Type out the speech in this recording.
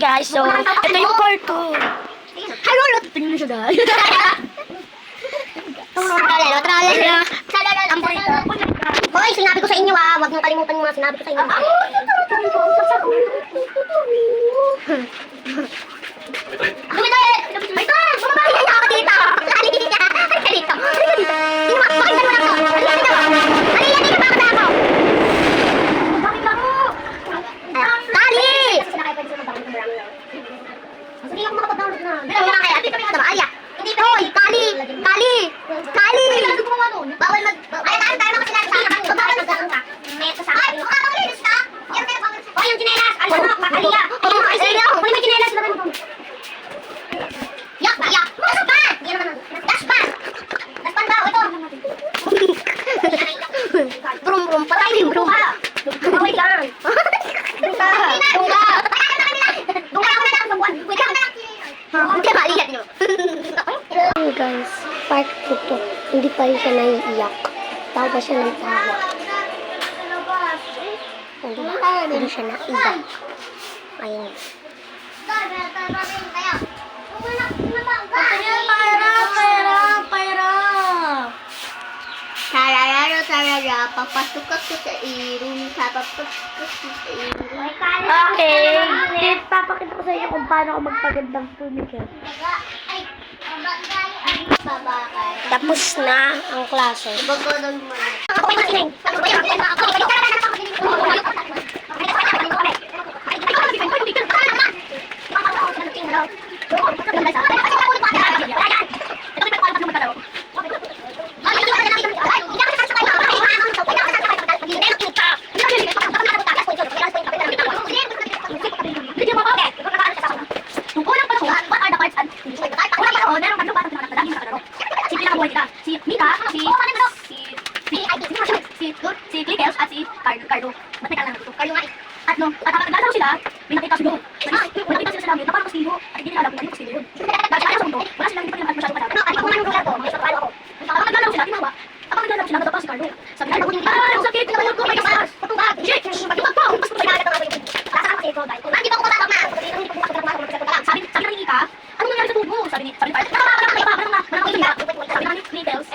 guys, so ito yung part 2. Hello, tingnan nyo siya guys. Hoy, sinabi ko sa inyo wag niyong kalimutan yung mga sinabi ko sa inyo. Brum, patay din brum. Wait lang. Guys, part 2 to. Hindi pa rin siya naiiyak. Tawa pa siya ng tawa. Hindi siya naiiyak. Ayun. Tarara, papasok ako sa room, papasok ako sa room. Okay, papakita ko sa inyo kung paano ako magpagandang pumikit. Tapos na ang klase. Si Clickels at si Cardo. Mateka lang ito. Cardo nga eh. At naglalaro sila, may nakita sila. May nakita sila sa damit na parang kastigo. At hindi nila alam kung ano yung kastigo yun. Dahil sa mundo, wala silang hindi pa nila masyadong malapit. Ano kung anong lugar ko? May isa ako. Habang naglalaro sila, ginawa. Habang naglalaro sila, nadapa si Cardo. Sabi nila, ang sakit, pinapalog ko, may kasas. Patubag, shit, patubag po. Mas kung naglalaro ako yung nasaan kasi ikaw dahil. Hindi pa ako matatak na. Sabi ng Ika, ano nangyari sa tubo? Sabi ni Cardo, sabi ni Clickels,